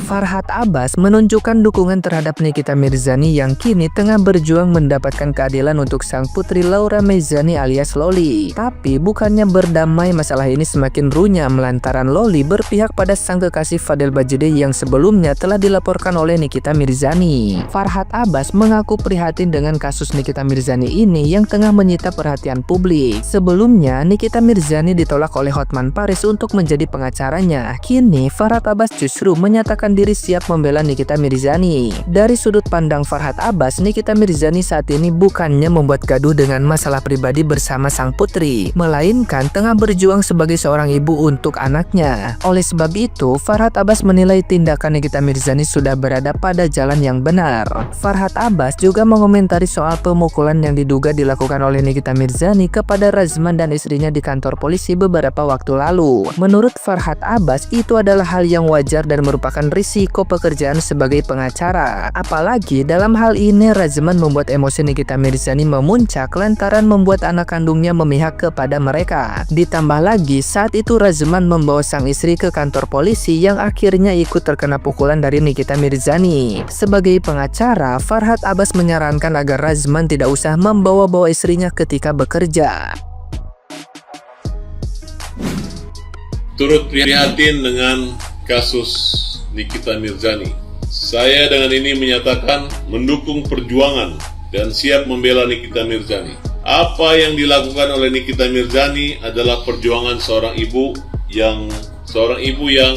Farhad Abbas menunjukkan dukungan terhadap Nikita Mirzani yang kini tengah berjuang mendapatkan keadilan untuk sang putri Laura Meizani alias Loli. Tapi bukannya berdamai, masalah ini semakin runyam lantaran Loli berpihak pada sang kekasih Fadel Bajide yang sebelumnya telah dilaporkan oleh Nikita Mirzani. Farhad Abbas mengaku prihatin dengan kasus Nikita Mirzani ini yang tengah menyita perhatian publik. Sebelumnya, Nikita Mirzani ditolak oleh Hotman Paris untuk menjadi pengacaranya. Kini, Farhad Abbas justru menyatakan diri siap membela Nikita Mirzani. Dari sudut pandang Farhad Abbas, Nikita Mirzani saat ini bukannya membuat gaduh dengan masalah pribadi bersama sang putri, melainkan tengah berjuang sebagai seorang ibu untuk anaknya. Oleh sebab itu, Farhad Abbas menilai tindakan Nikita Mirzani sudah berada pada jalan yang benar. Farhad Abbas juga mengomentari soal pemukulan yang diduga dilakukan oleh Nikita Mirzani kepada Razman dan istrinya di kantor polisi beberapa waktu lalu. Menurut Farhad Abbas, itu adalah hal yang wajar dan merupakan risiko pekerjaan sebagai pengacara. Apalagi dalam hal ini Razman membuat emosi Nikita Mirzani memuncak lantaran membuat anak kandungnya memihak kepada mereka. Ditambah lagi saat itu Razman membawa sang istri ke kantor polisi yang akhirnya ikut terkena pukulan dari Nikita Mirzani. Sebagai pengacara, Farhad Abbas menyarankan agar Razman tidak usah membawa-bawa istrinya ketika bekerja. Turut prihatin dengan kasus Nikita Mirzani. Saya dengan ini menyatakan mendukung perjuangan dan siap membela Nikita Mirzani. Apa yang dilakukan oleh Nikita Mirzani adalah perjuangan seorang ibu yang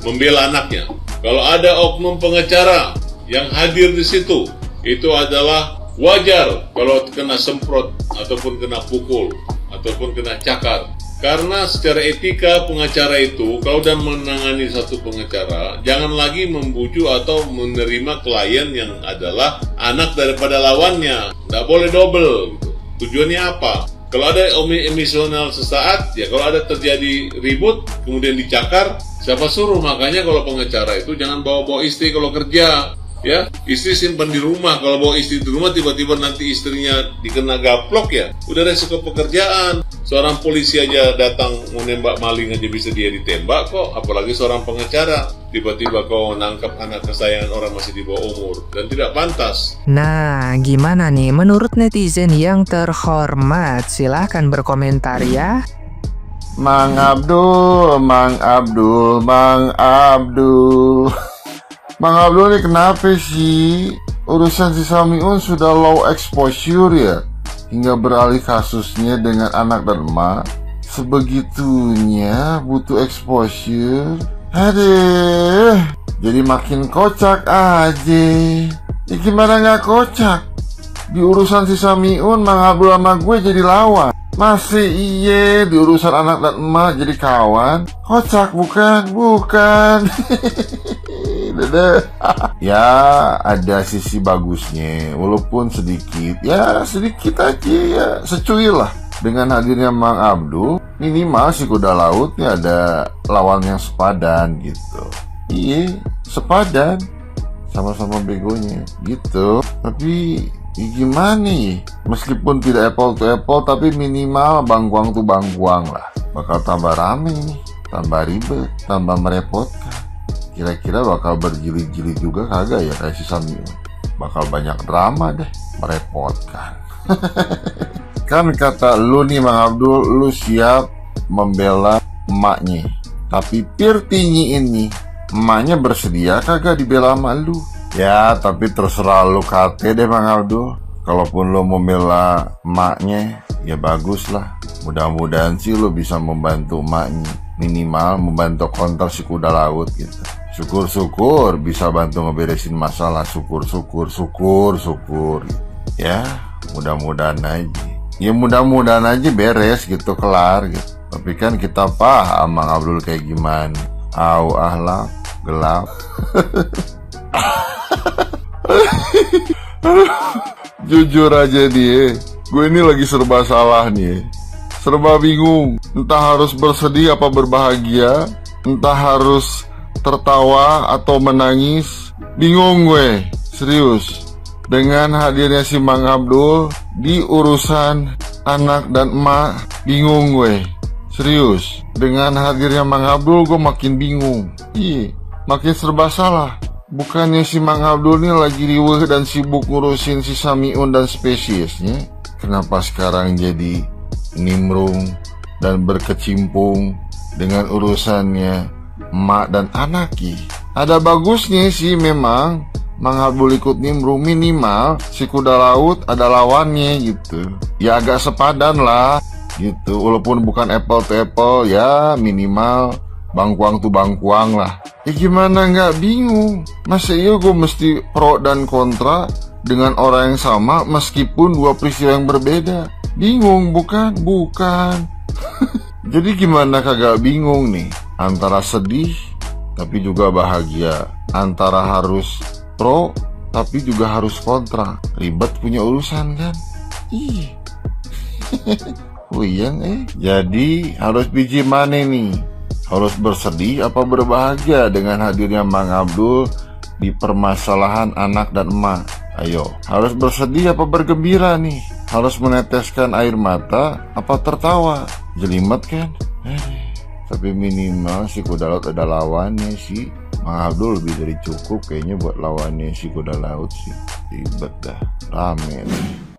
membela anaknya. Kalau ada oknum pengacara yang hadir di situ, itu adalah wajar kalau kena semprot ataupun kena pukul ataupun kena cakar. Karena secara etika pengacara itu kalau sudah menangani satu pengacara, jangan lagi membujuk atau menerima klien yang adalah anak daripada lawannya. Nggak boleh double. Gitu. Tujuannya apa? Kalau ada emosional sesaat, ya kalau ada terjadi ribut, kemudian dicakar, siapa suruh? Makanya kalau pengacara itu jangan bawa-bawa istri kalau kerja. Ya, istri simpan di rumah. Kalau bawa istri di rumah tiba-tiba nanti istrinya dikena gaplok ya, udah resiko pekerjaan. Seorang polisi aja datang mau nembak maling aja bisa dia ditembak kok, apalagi seorang pengacara. Tiba-tiba kau nangkap anak kesayangan orang masih di bawah umur dan tidak pantas. Nah, gimana nih menurut netizen yang terhormat? Silahkan berkomentar ya. Mang Abdul, Mang Abdul, Mang Abdul. Mang Abdul ini kenapa sih? Urusan si Samiun sudah low exposure ya, hingga beralih kasusnya dengan anak dan emak. Sebegitunya butuh exposure. Aduh, jadi makin kocak aja. Ya gimana gak kocak? Di urusan si Samiun, Mang Abdul sama gue jadi lawan. Masih iye di urusan anak dan emak jadi kawan. Kocak bukan? Bukan. Ya ada sisi bagusnya, walaupun sedikit. Ya sedikit aja ya, secuil lah. Dengan hadirnya Mang Abdul, minimal si kuda lautnya ada lawan yang sepadan gitu. Iya, sepadan, sama-sama begonya gitu. Tapi ya gimana nih? Meskipun tidak apple to apple, tapi minimal bangkuang tuh bangkuang lah. Bakal tambah rame nih, tambah ribet, tambah merepotkan. Kira-kira bakal berjilid-jilid juga kagak ya kayak si Samiun? Bakal banyak drama deh, merepotkan. Kan kata lu nih Mang Abdul, lu siap membela emaknya. Tapi Pirtinyi ini, emaknya bersedia kagak dibela sama lu? Ya tapi terserah lu kate deh Mang Abdul. Kalaupun lu membela emaknya, ya bagus lah. Mudah-mudahan sih lu bisa membantu emaknya. Minimal membantu konter si kuda laut gitu. Syukur-syukur bisa bantu ngeberesin masalah. Syukur-syukur ya, mudah-mudahan aja. Ya mudah-mudahan aja beres gitu, kelar gitu. Tapi kan kita paham Mang Abdul kayak gimana. Ahlak gelap. Jujur aja dia, gue ini lagi serba salah nih. Serba bingung, entah harus bersedih apa berbahagia, entah harus tertawa atau menangis. Bingung gue, serius. Dengan hadirnya si Mang Abdul di urusan anak dan emak, bingung gue. Serius, dengan hadirnya Mang Abdul gue makin bingung. Iya, makin serba salah. Bukannya si Mang Abdul ini lagi riweuh dan sibuk ngurusin si Samiun dan spesiesnya. Kenapa sekarang jadi nimrung dan berkecimpung dengan urusannya emak dan anaki? Ada bagusnya sih memang Mang Abdul ikut nimrung, minimal si kuda laut ada lawannya gitu. Ya agak sepadan lah gitu, walaupun bukan apple to apple, ya minimal bangkuang tuh bangkuang lah. Ya gimana nggak bingung? Masa iya gue mesti pro dan kontra dengan orang yang sama meskipun dua peristiwa yang berbeda? Bingung bukan? Bukan. Jadi gimana kagak bingung nih? Antara sedih tapi juga bahagia, antara harus pro tapi juga harus kontra. Ribet punya urusan kan? Ih. Puyeng Jadi harus biji mana nih? Harus bersedih apa berbahagia dengan hadirnya Mang Abdul di permasalahan anak dan emak? Ayo, harus bersedih apa bergembira nih? Harus meneteskan air mata apa tertawa? Jelimet kan? Tapi minimal si kuda laut ada lawannya sih. Mang Abdul lebih dari cukup kayaknya buat lawannya si kuda laut sih. Ribet dah, rame nih.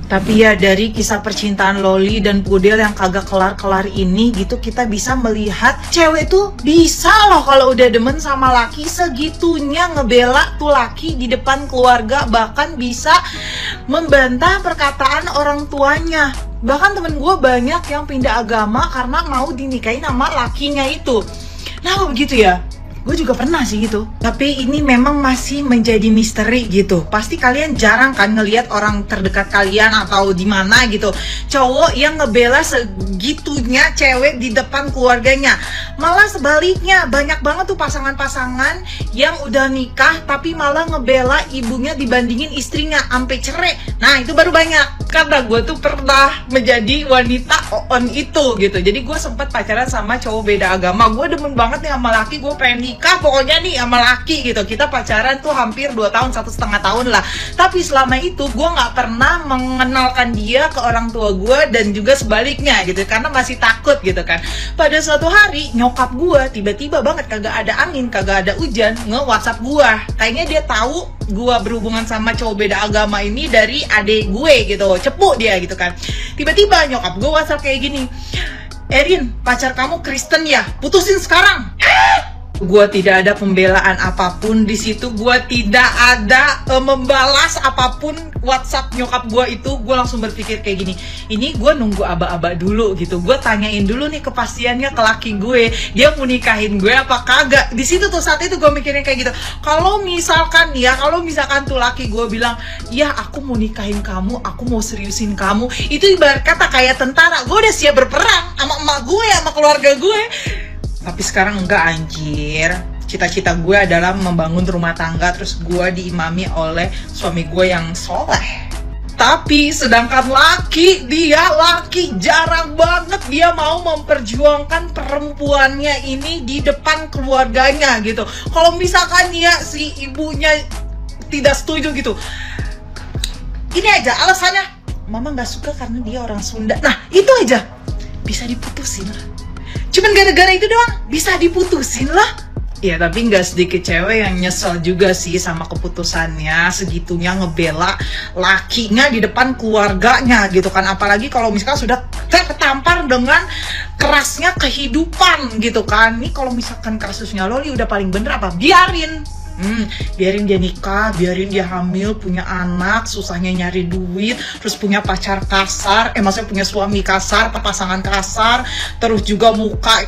Tapi ya dari kisah percintaan Loli dan Pudel yang kagak kelar-kelar ini gitu, kita bisa melihat cewek tuh bisa loh kalau udah demen sama laki segitunya ngebela tuh laki di depan keluarga, bahkan bisa membantah perkataan orang tuanya. Bahkan temen gue banyak yang pindah agama karena mau dinikahin sama lakinya itu. Nah begitu ya? Gue juga pernah sih gitu. Tapi ini memang masih menjadi misteri gitu. Pasti kalian jarang kan ngelihat orang terdekat kalian atau di mana gitu cowok yang ngebela segitunya cewek di depan keluarganya. Malah sebaliknya, banyak banget tuh pasangan-pasangan yang udah nikah tapi malah ngebela ibunya dibandingin istrinya sampai cerai. Nah, itu baru banyak. Karena gue tuh pernah menjadi wanita on itu gitu. Jadi gue sempat pacaran sama cowok beda agama. Gue demen banget nih sama laki, gue pengen nikah pokoknya nih sama laki gitu. Kita pacaran tuh hampir 2 tahun, 1,5 tahun lah. Tapi selama itu gue gak pernah mengenalkan dia ke orang tua gue dan juga sebaliknya gitu, karena masih takut gitu kan. Pada suatu hari nyokap gue tiba-tiba banget kagak ada angin, kagak ada hujan, nge-WhatsApp gue. Kayaknya dia tahu gue berhubungan sama cowok beda agama ini dari adik gue gitu, cepu dia gitu kan. Tiba-tiba nyokap gue WhatsApp kayak gini, "Erin, pacar kamu Kristen ya? Putusin sekarang." Gue tidak ada pembelaan apapun di situ, gue tidak ada membalas apapun WhatsApp nyokap gue itu. Gue langsung berpikir kayak gini, ini gue nunggu aba-aba dulu gitu. Gue tanyain dulu nih kepastiannya ke laki gue, dia mau nikahin gue apa kagak. Di situ tuh saat itu gue mikirin kayak gitu. Kalau misalkan tuh laki gue bilang, ya aku mau nikahin kamu, aku mau seriusin kamu, itu ibarat kata kayak tentara. Gue udah siap berperang sama emak gue, sama keluarga gue. Tapi sekarang enggak anjir. Cita-cita gue adalah membangun rumah tangga, terus gue diimami oleh suami gue yang soleh. Tapi sedangkan laki jarang banget dia mau memperjuangkan perempuannya ini di depan keluarganya gitu. Kalau misalkan ya si ibunya tidak setuju gitu, ini aja alasannya, mama gak suka karena dia orang Sunda. Nah itu aja bisa diputusin lah. Cuman gara-gara itu doang bisa diputusin lah. Ya tapi gak sedikit cewek yang nyesel juga sih sama keputusannya, segitunya ngebela lakinya di depan keluarganya gitu kan. Apalagi kalau misalkan sudah tertampar dengan kerasnya kehidupan gitu kan. Nih kalau misalkan kasusnya Loli udah paling bener apa? Biarin dia nikah, biarin dia hamil, punya anak, susahnya nyari duit, terus punya pacar kasar, maksudnya punya suami kasar, pasangan kasar, terus juga muka.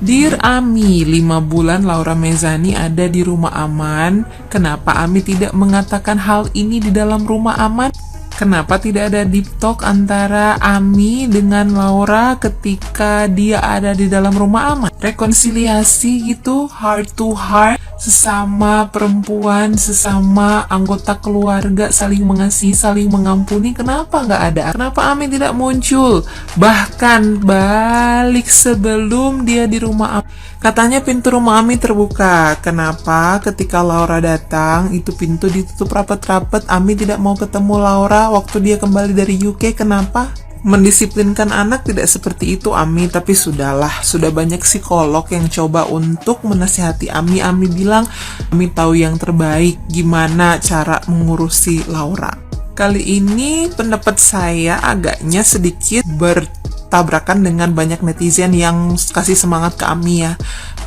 Dear Ami, 5 bulan Laura Mezani ada di rumah aman. Kenapa Ami tidak mengatakan hal ini di dalam rumah aman? Kenapa tidak ada deep talk antara Ami dengan Laura ketika dia ada di dalam rumah aman? Rekonsiliasi gitu, heart to heart, sesama perempuan, sesama anggota keluarga, saling mengasihi, saling mengampuni. Kenapa nggak ada? Kenapa Ami tidak muncul? Bahkan balik sebelum dia di rumah Ami. Katanya pintu rumah Ami terbuka. Kenapa ketika Laura datang, itu pintu ditutup rapat-rapat? Ami tidak mau ketemu Laura waktu dia kembali dari UK. Kenapa? Mendisiplinkan anak tidak seperti itu Ami, tapi sudahlah, sudah banyak psikolog yang coba untuk menasihati Ami. Ami bilang Ami tahu yang terbaik gimana cara mengurusi Laura. Kali ini pendapat saya agaknya sedikit bertabrakan dengan banyak netizen yang kasih semangat ke Ami ya,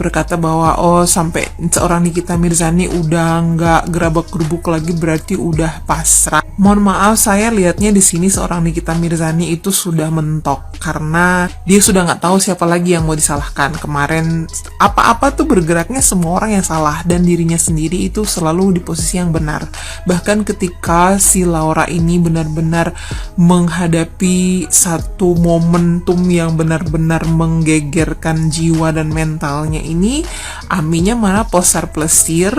berkata bahwa sampai seorang Nikita Mirzani udah nggak gerabak-gerubuk lagi berarti udah pasrah. Mohon maaf, saya lihatnya di sini seorang Nikita Mirzani itu sudah mentok karena dia sudah nggak tahu siapa lagi yang mau disalahkan. Kemarin apa-apa tuh bergeraknya semua orang yang salah dan dirinya sendiri itu selalu di posisi yang benar. Bahkan ketika si Laura ini benar-benar menghadapi satu momentum yang benar-benar menggegerkan jiwa dan mentalnya ini, Aminya malah posar plesir,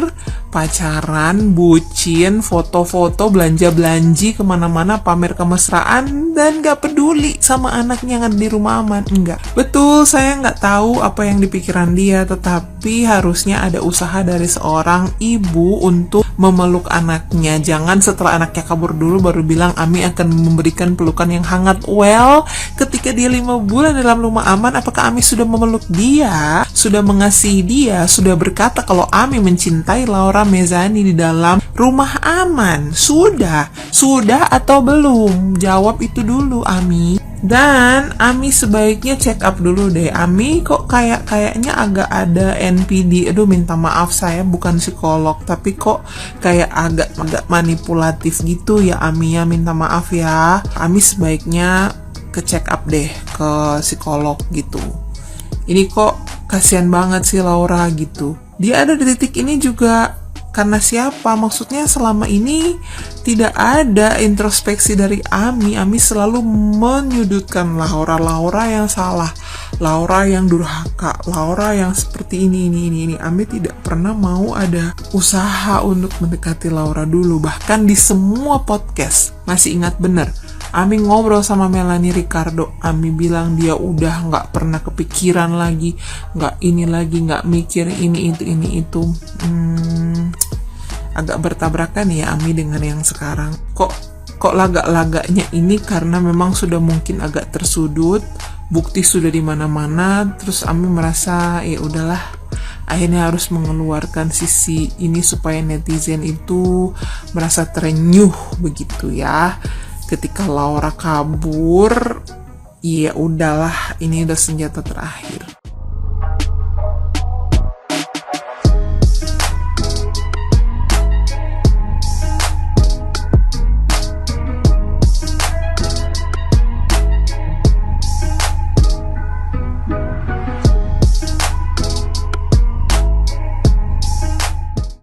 pacaran, bucin, foto-foto, belanja-belanji kemana-mana, pamer kemesraan, dan gak peduli sama anaknya yang ada di rumah aman. Enggak. Betul, saya gak tahu apa yang dipikiran dia, tetapi harusnya ada usaha dari seorang ibu untuk memeluk anaknya. Jangan setelah anaknya kabur dulu baru bilang Ami akan memberikan pelukan yang hangat. Well, ketika dia 5 bulan dalam rumah aman, apakah Ami sudah memeluk dia? Sudah mengasihi dia? Sudah berkata kalau Ami mencintai Laura Mezzani di dalam rumah aman? Sudah atau belum? Jawab itu dulu Ami. Dan Ami sebaiknya check up dulu deh. Ami kok kayaknya agak ada NPD. Aduh, minta maaf, saya bukan psikolog, tapi kok kayak agak manipulatif gitu ya Ami ya, minta maaf ya. Ami sebaiknya ke check up deh ke psikolog gitu. Ini kok kasihan banget sih Laura gitu. Dia ada di titik ini juga karena siapa? Maksudnya selama ini tidak ada introspeksi dari Ami. Ami selalu menyudutkan Laura yang salah, Laura yang durhaka, Laura yang seperti ini. Ami tidak pernah mau ada usaha untuk mendekati Laura dulu. Bahkan di semua podcast, masih ingat bener, Ami ngobrol sama Melanie Ricardo, Ami bilang dia udah nggak pernah kepikiran lagi, nggak mikir ini itu. Agak bertabrakan ya Ami dengan yang sekarang. Kok lagak-lagaknya ini karena memang sudah mungkin agak tersudut, bukti sudah di mana-mana, terus Ami merasa ya udahlah, akhirnya harus mengeluarkan sisi ini supaya netizen itu merasa terenyuh begitu ya. Ketika Laura kabur, ya udahlah, ini udah senjata terakhir.